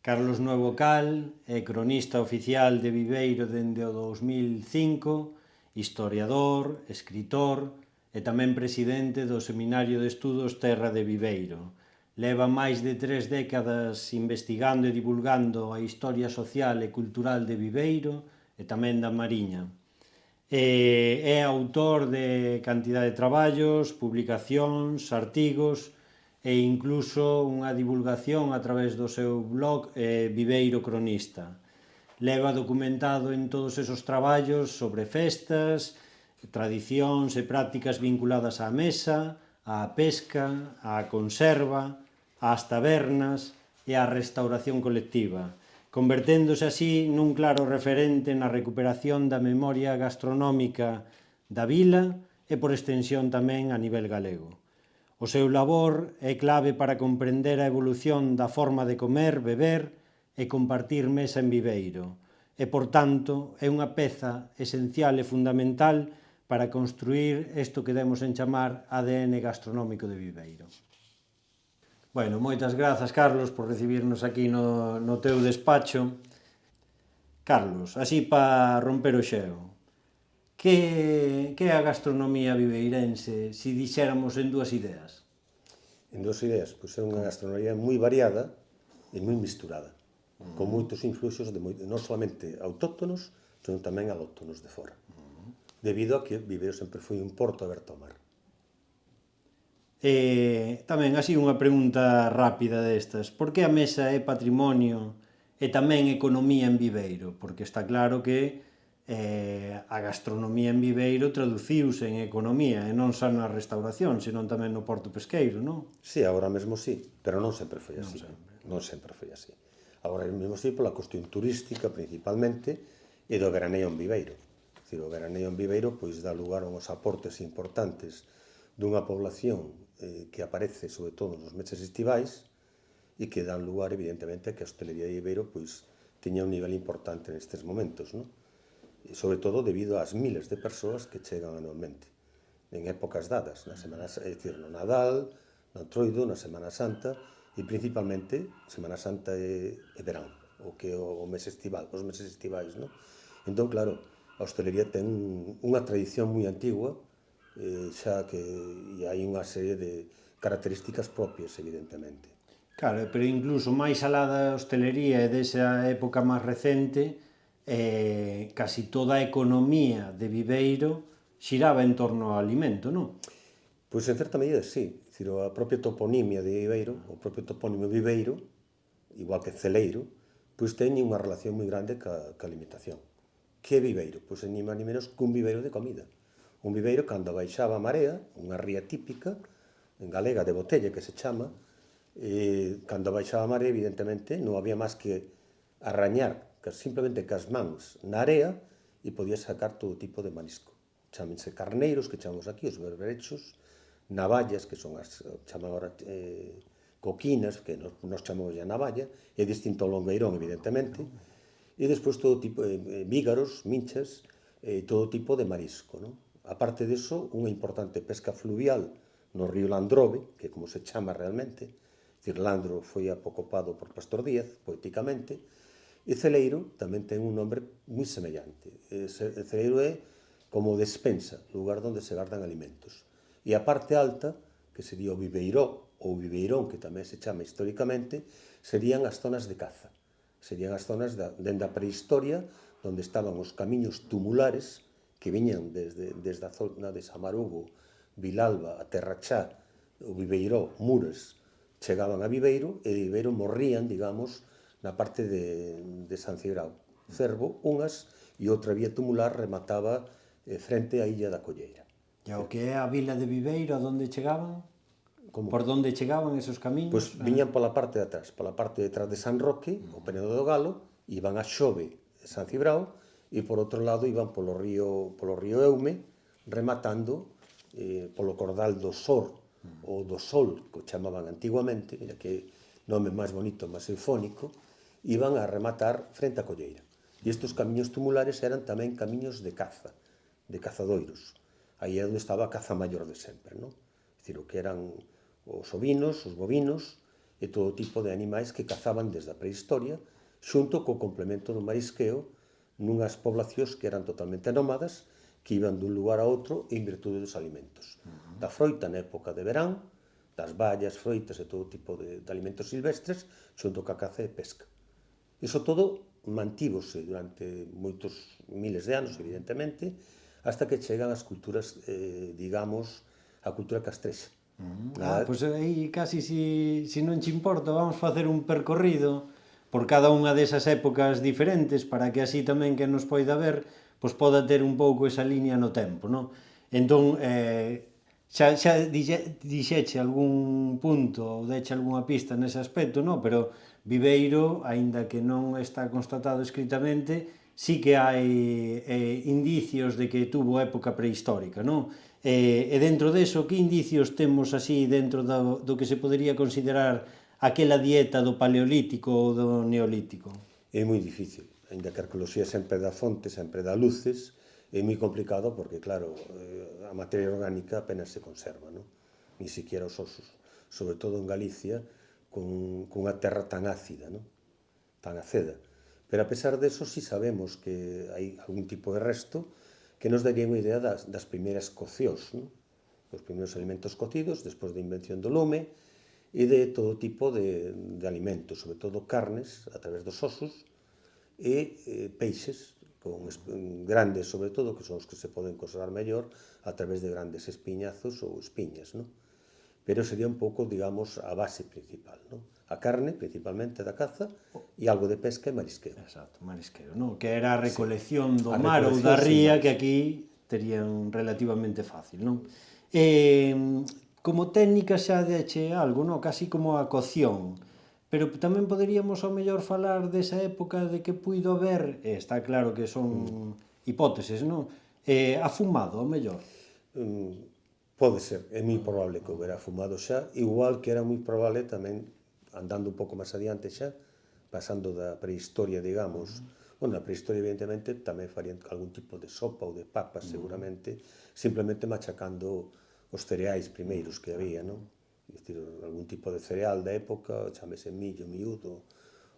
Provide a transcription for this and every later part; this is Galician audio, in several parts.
Carlos Nuevo Cal é cronista oficial de Viveiro dende o 2005, historiador, escritor e tamén presidente do Seminario de Estudos Terra de Viveiro. Leva máis de 3 décadas investigando e divulgando a historia social e cultural de Viveiro e tamén da Mariña. É autor de cantidad de traballos, publicacións, artigos e incluso unha divulgación a través do seu blog Viveiro Cronista. Leva documentado en todos esos traballos sobre festas, tradicións e prácticas vinculadas á mesa, á pesca, á conserva, ás tabernas e á restauración colectiva, converténdose así nun claro referente na recuperación da memoria gastronómica da vila e por extensión tamén a nivel galego. O seu labor é clave para comprender a evolución da forma de comer, beber e compartir mesa en Viveiro e, por tanto, é unha peza esencial e fundamental para construir isto que demos en chamar ADN gastronómico de Viveiro. Bueno, moitas grazas, Carlos, por recibirnos aquí no teu despacho. Carlos, así para romper o xeo, que é a gastronomía viveirense, se dixéramos en dúas ideas? En dúas ideas, pois é unha gastronomía moi variada e moi misturada, con moitos influxos non solamente autóctonos, senón tamén alóctonos de fora, debido a que Viveiro sempre foi un porto aberto ao mar. Tamén, así unha pregunta rápida destas, por que a mesa é patrimonio e tamén economía en Viveiro? Porque está claro que a gastronomía en Viveiro traduciuse en economía, e non só na restauración, senón tamén no porto pesqueiro, non? Sí, agora mesmo sí, pero non sempre foi así. Non sempre foi así. Agora mesmo sí pola cuestión turística, principalmente, e do veraneo en Viveiro. O veraneo en Viveiro pois dá lugar a uns aportes importantes dunha población que aparece sobre todo nos meses estivais e que dan lugar, evidentemente, a que a hostelería de Viveiro pois teña un nivel importante nestes momentos, non? E sobre todo debido ás miles de persoas que chegan anualmente en épocas dadas, na Semana Santa, é dicir, no Nadal, no Entroido, na Semana Santa e principalmente Semana Santa e verán, o que é o mes estival, os meses estivais, non? Entón, claro, a hostelería ten unha tradición moi antigua, xa que hai unha serie de características propias, evidentemente. Claro, pero incluso máis alá da hostelería e desa época máis recente, casi toda a economía de Viveiro xiraba en torno ao alimento, non? Pois en certa medida sí, dicir, a propia toponimia de Viveiro, o propio topónimo Viveiro, igual que Celeiro, pois teñen unha relación moi grande ca alimentación. Que é Viveiro? Pois ni máis ni menos que un viveiro de comida. Un viveiro cando baixaba a marea, unha ría típica, en galega de botella que se chama, cando baixaba a marea, evidentemente, non había máis que arrañar simplemente cas mans na area e podías sacar todo tipo de marisco. Chámense carneiros, que chamamos aquí, os berberechos, navallas, que son as chaman agora coquinas, que nos chamamos ya navalla, é distinto ao longueirón, evidentemente, e despois todo tipo de vígaros, minchas, todo tipo de marisco, non? A parte diso, unha importante pesca fluvial no río Landrove, que como se chama realmente, dicir, Landro foi apocopado por Pastor Díaz, poéticamente, e Celeiro tamén ten un nombre moi semellante. Celeiro é como despensa, lugar onde se guardan alimentos. E a parte alta, que sería o Viveiró, ou Viveirón, que tamén se chama históricamente, serían as zonas de caza. Serían as zonas dende a prehistoria, onde estaban os camiños tumulares que viñan desde a zona de Samarugo, Vilalba, a Terrachá, o Viveiró, Mures, chegaban a Viveiro e de Viveiro morrían, digamos, na parte de San Cibrao. Cervo, unhas, e outra vía tumular remataba frente á Illa da Colleira. E o que é a vila de Viveiro, a donde chegaban? Como? Por donde chegaban esos camiños? Pois viñan pola parte de atrás, pola parte de atrás de San Roque, o Penedo do Galo, iban a Xove, San Cibrao, e por outro lado iban polo río Eume, rematando polo Cordal do Sor, ou do Sol, que o chamaban antiguamente, mira que nome máis bonito, máis sinfónico, iban a rematar frente á Colleira. E estes camiños tumulares eran tamén camiños de caza, de cazadoiros. Aí é onde estaba a caza maior de sempre, non? É dicir, o que eran os ovinos, os bovinos e todo tipo de animais que cazaban desde a prehistoria, xunto co complemento do marisqueo nunhas poblacións que eran totalmente nómadas, que iban dun lugar a outro en virtude dos alimentos. Da froita na época de verán, das bayas, froitas e todo tipo de alimentos silvestres, xunto ca caza e pesca. Iso todo mantívose durante moitos miles de anos, evidentemente, hasta que chegan as culturas, digamos, a cultura castrexa. Pois aí casi si non che importa vamos facer un percorrido por cada unha desas épocas diferentes para que así tamén que nos poida ver pois poda ter un pouco esa liña no tempo, non? Entón, xa dixeche algún punto ou deche algunha pista nese aspecto, non? Pero Viveiro, aínda que non está constatado escritamente, sí que hai indicios de que tuvo época prehistórica, non? E dentro deso, que indicios temos así dentro do que se podería considerar aquela dieta do Paleolítico ou do Neolítico? É moi difícil, ainda que a arqueoloxía sempre dá fontes, sempre dá luces, é moi complicado porque, claro, a materia orgánica apenas se conserva, non? Ni siquiera os osos, sobre todo en Galicia, cunha terra tan ácida, non? Tan aceda. Pero a pesar deso, si sabemos que hai algún tipo de resto que nos daría unha idea das primeiras cociós, non? Os primeiros alimentos cocidos, despois da invención do lume, e de todo tipo de alimentos, sobre todo carnes, a través dos osos, e peixes, grandes sobre todo, que son os que se poden conservar mellor, a través de grandes espiñazos ou espiñas, non? Pero sería un pouco, digamos, a base principal, non? A carne, principalmente da caza, e algo de pesca e marisqueo. Exacto, marisqueo, non? Que era a recolección do A mar ou recolección da sin ría máis. que aquí terían relativamente fácil, non? E, como técnica xa deche algo, non? Casi como a cocción. Pero tamén poderíamos ao mellor falar desa época de que puido haber, e está claro que son hipóteses, non? Afumado, ao mellor. Pode ser, é moi probable que houbera fumado xa, igual que era moi probable tamén, andando un pouco máis adiante xa, pasando da prehistoria, digamos, bueno, na prehistoria evidentemente tamén farían algún tipo de sopa ou de papas seguramente, simplemente machacando os cereais primeiros que había, non? É dicir, algún tipo de cereal da época, chámese millo, miúdo,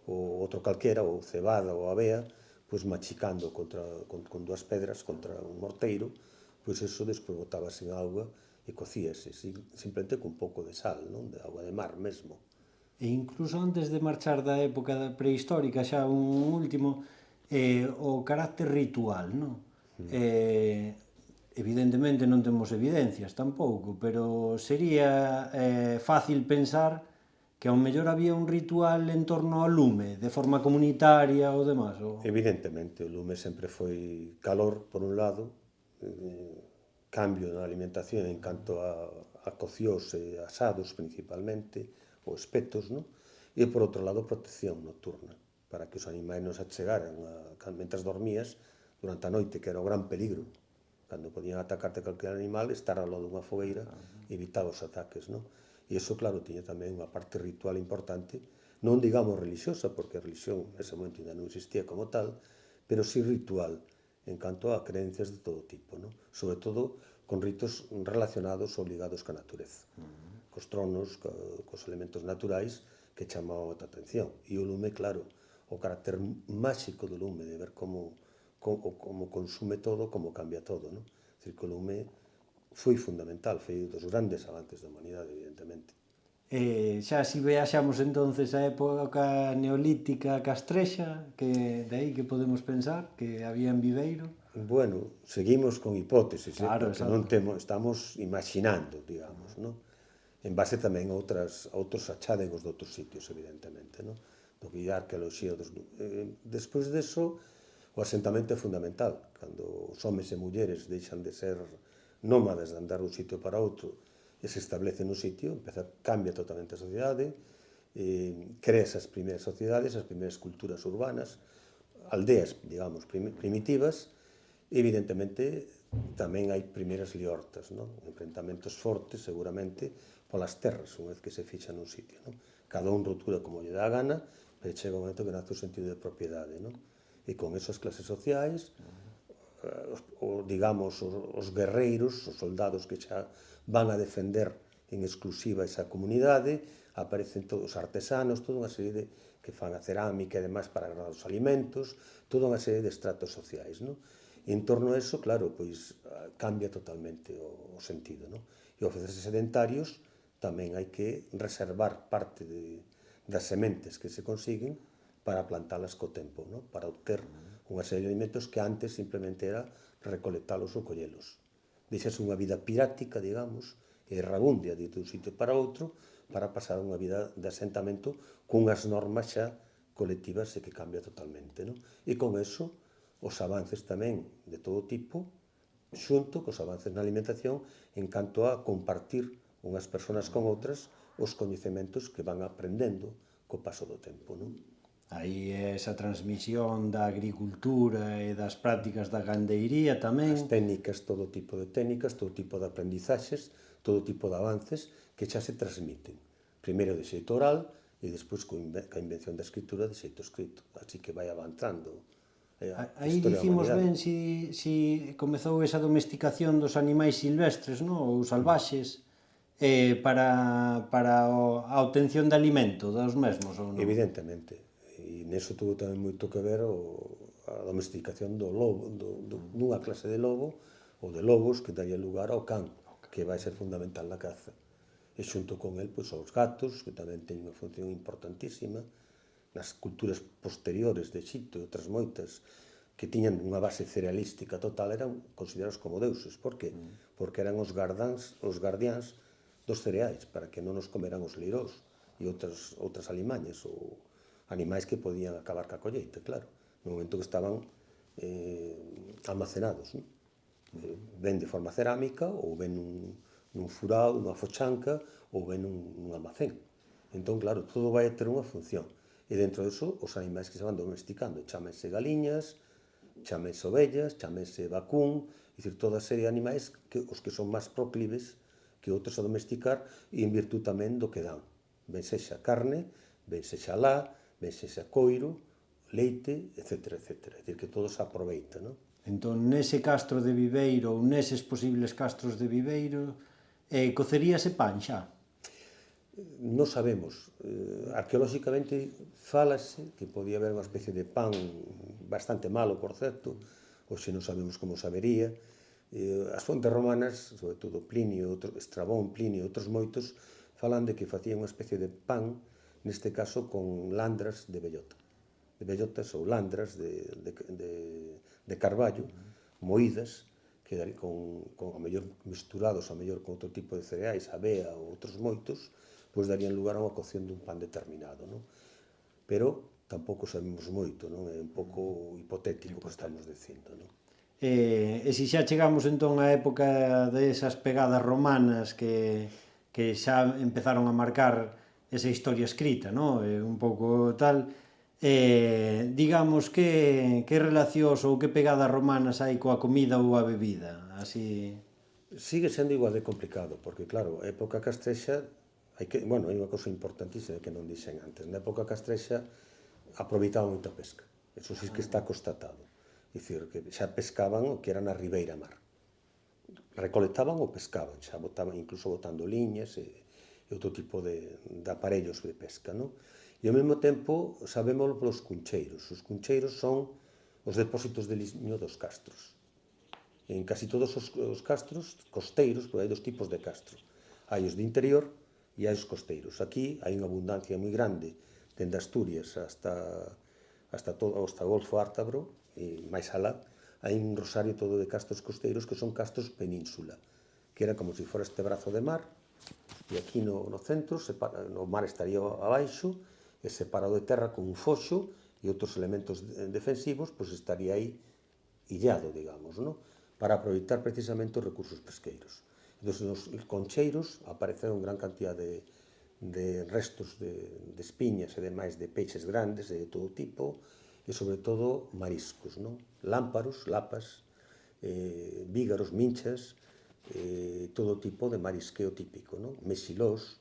ou outro calquera, ou cebada ou avea, pois machicando con dúas pedras contra un morteiro, pois eso despois botabas en auga e cocíase, simplemente con un pouco de sal, non? De auga de mar mesmo. E incluso antes de marchar da época prehistórica, xa un último, o carácter ritual, non? Evidentemente non temos evidencias tampouco, pero sería fácil pensar que ao mellor había un ritual en torno ao lume, de forma comunitaria ou demás. Evidentemente, o lume sempre foi calor, por un lado, cambio na alimentación en canto a cociós e asados principalmente, ou espetos, non? E por outro lado, protección nocturna, para que os animais non se achegaran mentras dormías durante a noite, que era o gran peligro. Cando podían atacarte calquer animal, estar ao lado dunha fogueira evitaba os ataques, non? E iso, claro, tiña tamén unha parte ritual importante, non digamos religiosa, porque a religión nese momento ainda non existía como tal, pero sí ritual, en canto a creencias de todo tipo, non? Sobre todo con ritos relacionados ou ligados ca natureza, cos tronos, cos elementos naturais que chamaban a atención. E o lume, claro, o carácter máxico do lume, de ver como consume todo, como cambia todo, non? É dicir, que o lume foi fundamental, foi dos grandes avances da humanidade, evidentemente. Xa si viaxamos entonces a época neolítica castrexa, que de aí que podemos pensar que había en Viveiro. Bueno, seguimos con hipóteses, Claro, porque non exacto. estamos imaginando, digamos, non? En base tamén a outros achádegos de outros sitios, evidentemente, non? Do que a arqueoloxía despois deso, o asentamento é fundamental. Cando os homes e mulleres deixan de ser nómadas de andar dun sitio para outro e se establecen nun sitio, cambia totalmente a sociedade, crea esas primeiras sociedades, as primeiras culturas urbanas, aldeas, digamos, primitivas, e evidentemente tamén hai primeiras liortas, non? Enfrentamentos fortes, seguramente, polas terras, unha vez que se fixa nun sitio, non? Cada un rotura como lle dá a gana, pero chega un momento que nace o sentido de propiedade, non? E con eso as clases sociais, digamos, os guerreiros, os soldados que xa van a defender en exclusiva esa comunidade, aparecen todos os artesanos, toda unha serie de que fan a cerámica e demais para agradar os alimentos, toda unha serie de estratos sociais, non? E en torno a eso, claro, pois cambia totalmente o sentido, non? E ao facerse sedentarios tamén hai que reservar parte das sementes que se consiguen para plantalas co tempo, non? Para obter unha serie de alimentos que antes simplemente era recolectalos ou collelos. Deixas unha vida pirática, digamos, e errabundia de un sitio para outro, para pasar unha vida de asentamento cunhas normas xa colectivas e que cambia totalmente, non? E con eso, os avances tamén de todo tipo, xunto cos avances na alimentación, en canto a compartir unhas persoas con outras os coñecementos que van aprendendo co paso do tempo, non? Aí esa transmisión da agricultura e das prácticas da gandeiría tamén. As técnicas, todo tipo de técnicas, todo tipo de aprendizaxes, todo tipo de avances que xa se transmiten. Primeiro de xeito oral e despois coa invención da escritura de xeito escrito. Así que vai avanzando a Aí historia da dicimos humanidade. ben si comezou esa domesticación dos animais silvestres, non? Ou salvaxes, para a obtención de alimento dos mesmos, ou non? Evidentemente. E neso tuvo tamén moito que ver a domesticación do lobo, dunha clase de lobo ou de lobos que daría lugar ao can, que vai ser fundamental na caza. E xunto con el, pois, aos gatos, que tamén teñen unha función importantísima, nas culturas posteriores de Egipto e outras moitas, que tiñan unha base cerealística total, eran considerados como deuses. Por qué? Porque eran os guardiáns dos cereais, para que non nos comeran os leirós e outras alimañas, ou animais que podían acabar ca colleita, claro, no momento que estaban almacenados, non? Ben de forma cerámica, ou ben nun furado, nunha fochanca, ou ben nun almacén. Entón, claro, todo vai ter unha función. E dentro disso, os animais que se van domesticando, chámense galiñas, chámense ovellas, chámense vacún, é dicir, toda a serie de animais que os que son máis proclives que outros a domesticar e en virtud tamén do que dan. Ben sexa carne, ben sexa lá, ben sexa coiro, leite, etc. etc. É dicir, que todo se aproveita, non? Entón, nese castro de Viveiro ou neses posibles castros de Viveiro, coceríase pan xa? Non sabemos. Arqueolóxicamente fálase que podía haber unha especie de pan bastante malo, por certo, hoxe non sabemos como sabería. As fontes romanas, sobre todo Plinio, Estrabón, Plinio e outros moitos, falan de que facían unha especie de pan, neste caso con landras de bellota. De bellotas ou landras de carballo, moídas, que con a mellor misturados a mellor con outro tipo de cereais, avea ou outros moitos, pois darían lugar a unha cocción dun pan determinado, non? Pero tampouco sabemos moito, non? É un pouco hipotético o que estamos dicindo, non? E se xa chegamos entón á época desas pegadas romanas que xa empezaron a marcar esa historia escrita, non? Un pouco tal, digamos que relacións ou que pegadas romanas hai coa comida ou a bebida, así... Sigue sendo igual de complicado, porque claro, a época castrexa, hai unha cousa importantísima que non dixen antes. Na época castrexa aproveitaban moita pesca. Eso sí que está constatado. É dicir, que xa pescaban o que era na ribeira mar. Recolectaban ou pescaban, xa botaban, incluso botando liñas e outro tipo de aparellos de pesca, non? E ao mesmo tempo sabémolo polos cuncheiros. Os cuncheiros son os depósitos de liño dos castros. En casi todos os castros costeiros, porque hai dos tipos de castro. Hai os de interior e hai os costeiros. Aquí hai unha abundancia moi grande, dende Asturias hasta o Golfo Ártabro, e máis alá, hai un rosario todo de castros costeiros que son castros península, que era como se fora este brazo de mar, e aquí no centro, o mar estaría abaixo, e separado de terra con un foxo e outros elementos defensivos, pois estaría aí illado, digamos, non? Para aproveitar precisamente os recursos pesqueiros. Entón, nos concheiros apareceron gran cantidad de restos de espiñas e demais de peixes grandes de todo tipo e, sobre todo, mariscos, non? Lámparos, lapas, vígaros, minchas, todo tipo de marisqueo típico, non? Mexilós,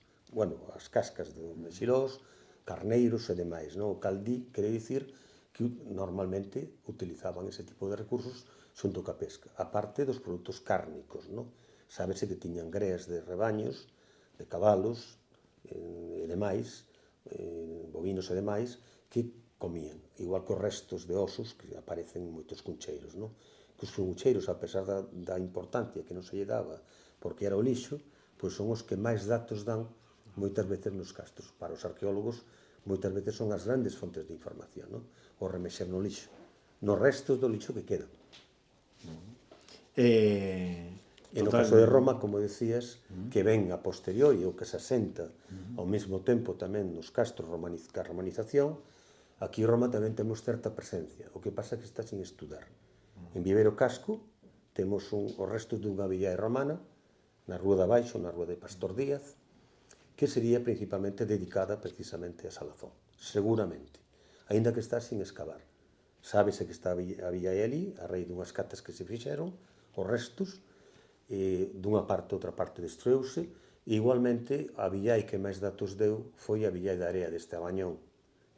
as cascas de mexilós, carneiros e demais, non? O caldí, quere dicir que normalmente utilizaban ese tipo de recursos xunto ca pesca, a parte dos produtos cárnicos, non? Sábese que tiñan greas de rebaños de cabalos e demais, bovinos e demais, que comían, igual que os restos de osos que aparecen en moitos cuncheiros, non? Que os cuncheiros, a pesar da importancia que non se lle daba porque era o lixo, pois son os que máis datos dan moitas veces nos castros. Para os arqueólogos, moitas veces son as grandes fontes de información, non? O remexer no lixo, nos restos do lixo que quedan. E no caso de Roma, como decías, que ven a posteriori ou que se asenta ao mesmo tempo tamén nos castros ca romanización, aquí en Roma tamén temos certa presencia, o que pasa é que está sin estudar. En Viveiro Casco temos os restos dunha villae romana, na Rúa de Abaixo, na Rúa de Pastor Díaz, que sería principalmente dedicada precisamente a Salazón, seguramente, aínda que está sin excavar. Sábese que está a villae ali, a raíz dunhas catas que se fixeron, os restos, dunha parte, outra parte destrueuse, e igualmente a villae que máis datos deu foi a villae de Area deste Abañón,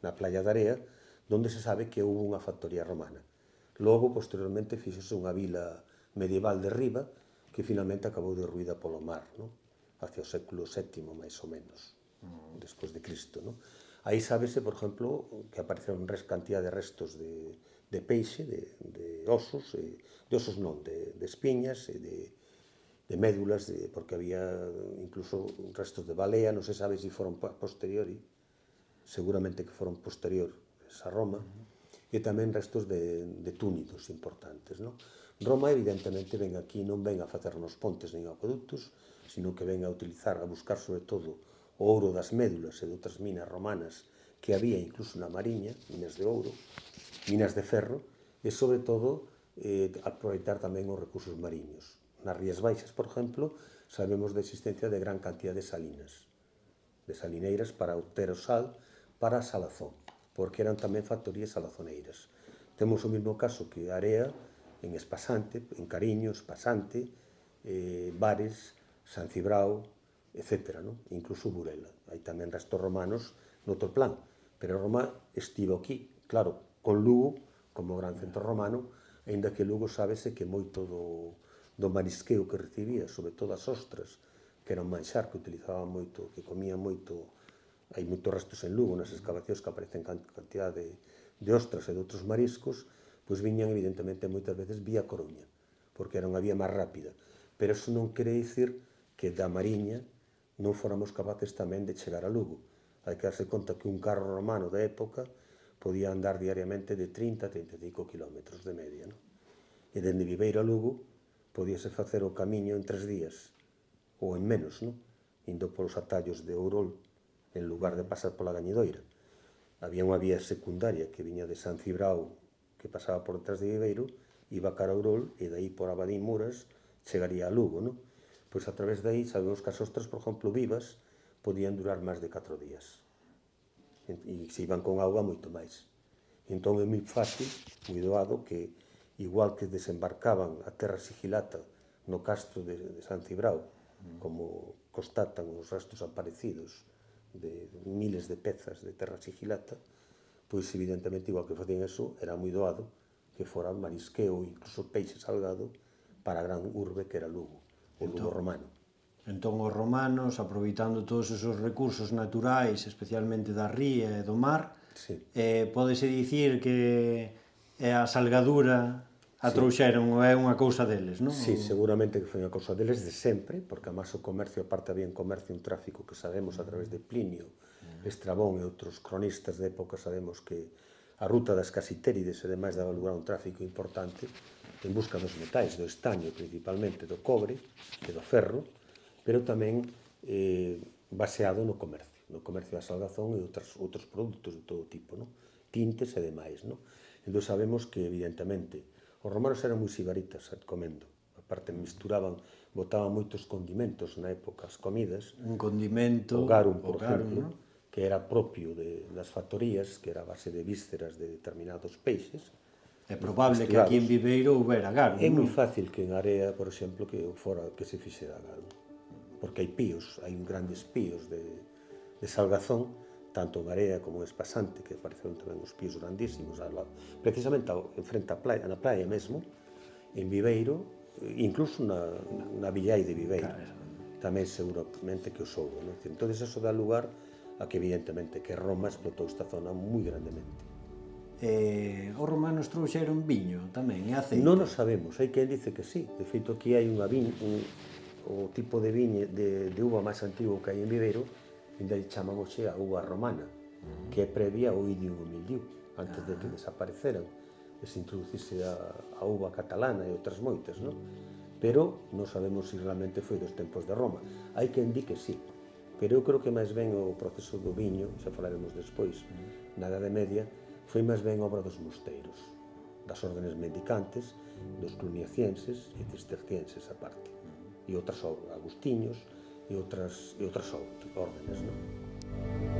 na playa de Area, donde se sabe que houve unha factoría romana. Logo, posteriormente, fixose unha vila medieval de Riba, que finalmente acabou derruída polo mar, non? Hacia o século VII, máis ou menos, despois de Cristo, non? Aí sábese, por exemplo, que apareceron cantidad de restos de peixe, de osos, de osos non, de espiñas e de médulas, porque había incluso restos de balea, non se sabe se foron posteriori, seguramente que foron posteriores a Roma, e tamén restos de túnidos importantes, non? Roma, evidentemente, ven aquí, non ven a facernos pontes nin acueductos, sino que ven a utilizar, a buscar, sobre todo, o ouro das médulas e de outras minas romanas que había incluso na Mariña, minas de ouro, minas de ferro, e, sobre todo, aproveitar tamén os recursos mariños. Nas Rías Baixas, por exemplo, sabemos da existencia de gran cantidad de salinas, de salineiras para obter o sal para Salazón, porque eran tamén factorías salazoneiras. Temos o mesmo caso que Area, en Espasante, en Cariño, Espasante, Bares, San Cibrao, etc. Non? Incluso Burela. Hai tamén restos romanos noutro plan, pero Roma estivo aquí, claro, con Lugo como gran centro romano, aínda que Lugo sábese que moito do marisqueo que recibía, sobre todo as ostras, que era un manxar que utilizaban moito, que comían moito, hai moitos restos en Lugo, nas excavacións que aparecen cantidad de ostras e de outros mariscos, pois viñan evidentemente moitas veces vía Coruña, porque era unha vía máis rápida. Pero eso non quere dicir que da Mariña non fóramos capaces tamén de chegar a Lugo. Hai que darse conta que un carro romano da época podía andar diariamente de 30 a 35 kilómetros de media, non? E dende Viveiro a Lugo podíase facer o camiño en 3 días, ou en menos, non? Indo polos atallos de Ourol, en lugar de pasar pola Gañidoira. Había unha vía secundaria que viña de San Cibrao, que pasaba por detrás de Viveiro, iba cara a Ourol, e daí por Abadín Muras chegaría a Lugo, non? Pois a través de aí sabemos que as ostras, por exemplo, vivas, podían durar máis de 4 días. E se iban con auga, moito máis. Entón é moi fácil, moi doado, que igual que desembarcaban a terra sigilata no castro de San Cibrao, como constatan os restos aparecidos de miles de pezas de terra sigilata, pois evidentemente, igual que facían eso, era moi doado que fora marisqueo ou incluso peixe salgado para a gran urbe que era Lugo, o Lugo romano. Entón, os romanos, aproveitando todos esos recursos naturais, especialmente da ría e do mar, Sí. pódese dicir que a salgadura a trouxeron, é unha cousa deles, non? Sí, seguramente que foi unha cousa deles de sempre, porque además o comercio, aparte había un comercio, un tráfico que sabemos a través de Plinio, Estrabón e outros cronistas de época, sabemos que a ruta das Casitérides e demais daba lugar a un tráfico importante en busca dos metais, do estaño principalmente, do cobre e do ferro, pero tamén baseado no comercio da salgazón e outros produtos de todo tipo, non? Tintes e demais, non? Entón sabemos que, evidentemente, os romanos eran moi sibaritas comendo, aparte misturaban, botaban moitos condimentos na época, as comidas, Un condimento, o garum, por garum, exemplo, non? que era propio das factorías, que era a base de vísceras de determinados peixes. É probable que aquí en Viveiro houbera garum, É moi non? fácil que en Area, por exemplo, que se fixera garum, porque hai píos, hai grandes píos de salgazón, tanto en Area como en Espasante, que apareceron tamén os píos grandísimos, precisamente en frente á playa, na playa mesmo, en Viveiro, incluso na villae de Viveiro. tamén seguramente que o soubo, non? Entón, eso dá lugar a que evidentemente que Roma explotou esta zona moi grandemente. Os romanos trouxeron viño tamén e aceite. Non o sabemos, hai quen dice que sí. De feito, aquí hai o tipo de viña de uva máis antigo que hai en Viveiro, ainda lle chaman hoxe a uva romana, que é previa ao Idiu e Mildiu, antes de que desapareceran e se introducise a uva catalana e outras moitas, non? Pero non sabemos se realmente foi dos tempos de Roma. Hai quen di que sí, pero eu creo que máis ben o proceso do viño, xa falaremos despois, na Idade Media, foi máis ben obra dos mosteiros, das órdenes mendicantes, dos cluniacienses e cistercienses aparte, e outras agustiños e outras órdenes, non?